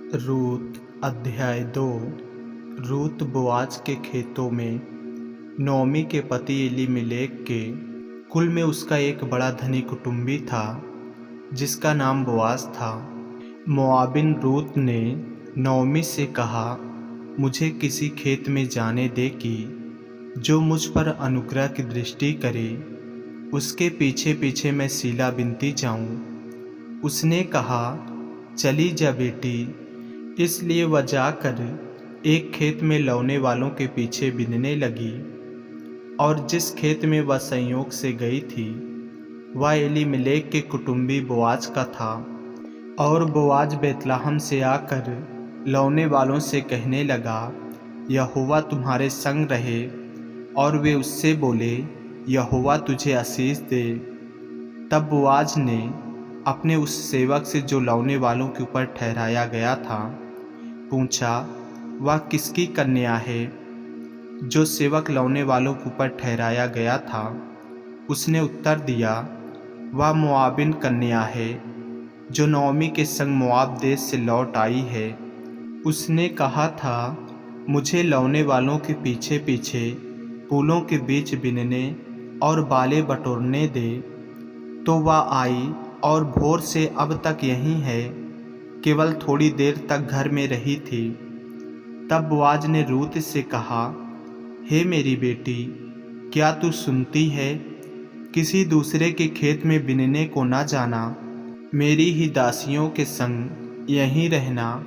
रूत अध्याय 2। रूत बोआज के खेतों में नोमी के पति एलीमेलेक के कुल में उसका एक बड़ा धनी कुटुंबी था जिसका नाम बोआज था। मोआबिन रूत ने नोमी से कहा, मुझे किसी खेत में जाने दे कि जो मुझ पर अनुग्रह की दृष्टि करे, उसके पीछे पीछे मैं सीला बिनती जाऊं। उसने कहा, चली जा बेटी। इसलिए वह जाकर एक खेत में लौने वालों के पीछे बिनने लगी, और जिस खेत में वह संयोग से गई थी वह एलीमेलेक के कुटुंबी बोआज का था। और बोआज बैतलहम से आकर लौने वालों से कहने लगा, यहोवा तुम्हारे संग रहे। और वे उससे बोले, यहोवा तुझे आशीष दे। तब बोआज ने अपने उस सेवक से जो लौने वालों के ऊपर ठहराया गया था पूछा, वह किसकी कन्या है? जो सेवक लौने वालों के ऊपर ठहराया गया था उसने उत्तर दिया, वह मोआबिन कन्या है जो नोमी के संग मोआब देश से लौट आई है। उसने कहा था, मुझे लौने वालों के पीछे पीछे फूलों के बीच बिनने और बाले बटोरने दे। तो वह आई और भोर से अब तक यहीं है, केवल थोड़ी देर तक घर में रही थी। तब बोआज ने रूत से कहा, हे मेरी बेटी, क्या तू सुनती है? किसी दूसरे के खेत में बिनने को न जाना, मेरी ही दासियों के संग यहीं रहना।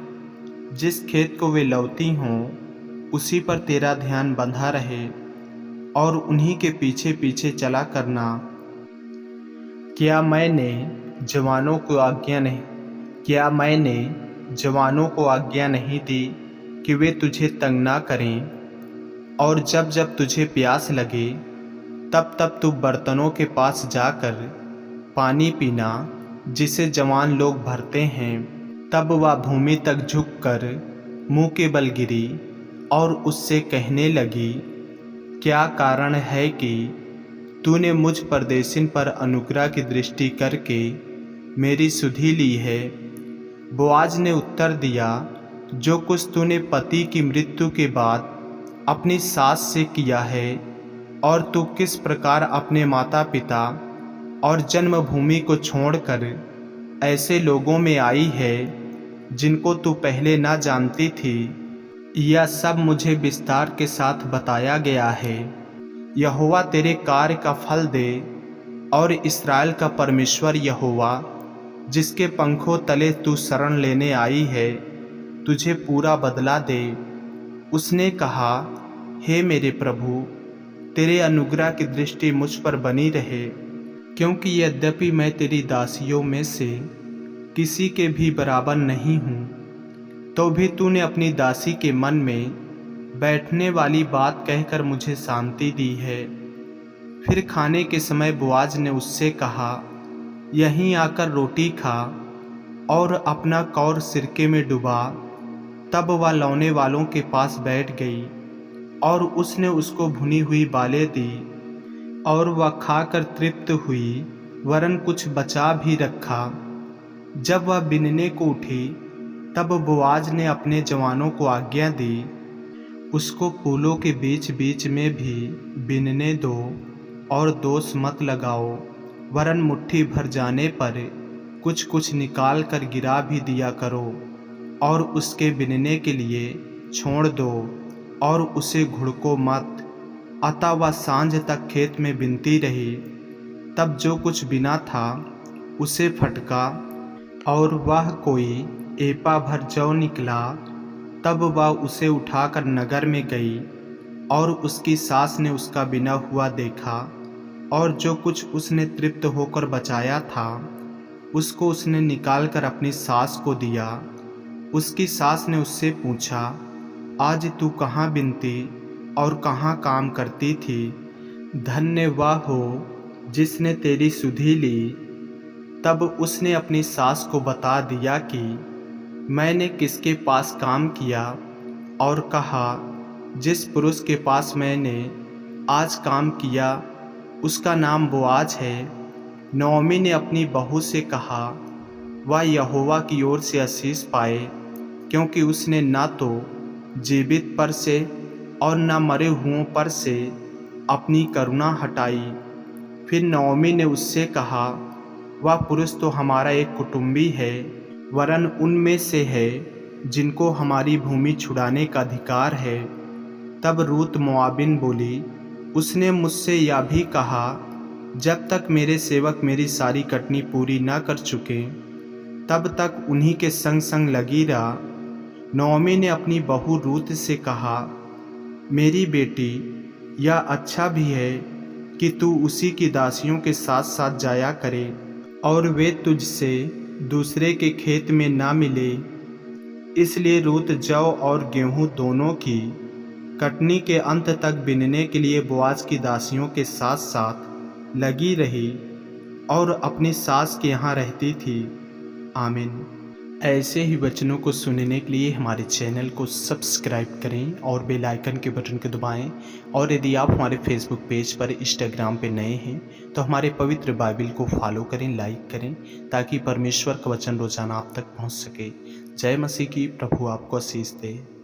जिस खेत को वे लौती हों उसी पर तेरा ध्यान बंधा रहे और उन्हीं के पीछे पीछे चला करना। क्या मैंने जवानों को आज्ञा नहीं दी कि वे तुझे तंग ना करें? और जब जब तुझे प्यास लगे तब तब तू बर्तनों के पास जाकर पानी पीना जिसे जवान लोग भरते हैं। तब वह भूमि तक झुककर मुंह के बल गिरी और उससे कहने लगी, क्या कारण है कि तूने मुझ परदेशिन पर अनुग्रह की दृष्टि करके मेरी सुधि ली है? बोआज ने उत्तर दिया, जो कुछ तूने पति की मृत्यु के बाद अपनी सास से किया है, और तू किस प्रकार अपने माता पिता और जन्मभूमि को छोड़कर ऐसे लोगों में आई है जिनको तू पहले ना जानती थी, यह सब मुझे विस्तार के साथ बताया गया है। यहोवा तेरे कार्य का फल दे, और इस्राएल का परमेश्वर यहोवा, जिसके पंखों तले तू शरण लेने आई है, तुझे पूरा बदला दे। उसने कहा, हे मेरे प्रभु, तेरे अनुग्रह की दृष्टि मुझ पर बनी रहे, क्योंकि यद्यपि मैं तेरी दासियों में से किसी के भी बराबर नहीं हूँ, तो भी तूने अपनी दासी के मन में बैठने वाली बात कहकर मुझे शांति दी है। फिर खाने के समय बोआज ने उससे कहा, यहीं आकर रोटी खा और अपना कौर सिरके में डुबा। तब वह लौने वालों के पास बैठ गई और उसने उसको भुनी हुई बालें दी, और वह खाकर तृप्त हुई, वरन कुछ बचा भी रखा। जब वह बिनने को उठी तब बोआज ने अपने जवानों को आज्ञा दी, उसको फूलों के बीच बीच में भी बिनने दो, और दोष मत लगाओ, वरन मुट्ठी भर जाने पर कुछ कुछ निकाल कर गिरा भी दिया करो, और उसके बिनने के लिए छोड़ दो, और उसे घुड़को मत। अतः वह सांझ तक खेत में बिनती रही। तब जो कुछ बिना था उसे फटका, और वह कोई एपा भर जौ निकला। तब वह उसे उठाकर नगर में गई, और उसकी सास ने उसका बिना हुआ देखा, और जो कुछ उसने तृप्त होकर बचाया था उसको उसने निकालकर अपनी सास को दिया। उसकी सास ने उससे पूछा, आज तू कहाँ बिनती और कहाँ काम करती थी? धन्य वह हो जिसने तेरी सुधि ली। तब उसने अपनी सास को बता दिया कि मैंने किसके पास काम किया, और कहा, जिस पुरुष के पास मैंने आज काम किया उसका नाम बोआज है। नोमी ने अपनी बहू से कहा, वह यहोवा की ओर से आशीष पाए। क्योंकि उसने ना तो जीवित पर से और न मरे हुओं पर से अपनी करुणा हटाई। फिर नओमी ने उससे कहा, वह पुरुष तो हमारा एक कुटुंबी है, वरन उनमें से है जिनको हमारी भूमि छुड़ाने का अधिकार है। तब रूत मोआबिन बोली, उसने मुझसे यह भी कहा, जब तक मेरे सेवक मेरी सारी कटनी पूरी न कर चुके तब तक उन्हीं के संग संग लगी रहा। नओमी ने अपनी बहू रूत से कहा, मेरी बेटी, यह अच्छा भी है कि तू उसी की दासियों के साथ साथ जाया करे और वे तुझसे दूसरे के खेत में ना मिले। इसलिए रूत जौ और गेहूं दोनों की कटनी के अंत तक बीनने के लिए बोआज की दासियों के साथ साथ लगी रही और अपनी सास के यहाँ रहती थी। आमीन। ऐसे ही वचनों को सुनने के लिए हमारे चैनल को सब्सक्राइब करें और बेल आइकन के बटन को दबाएं। और यदि आप हमारे फेसबुक पेज पर, इंस्टाग्राम पे नए हैं तो हमारे पवित्र बाइबल को फॉलो करें, लाइक करें, ताकि परमेश्वर का वचन रोजाना आप तक पहुंच सके। जय मसीह की। प्रभु आपको आशीष दे।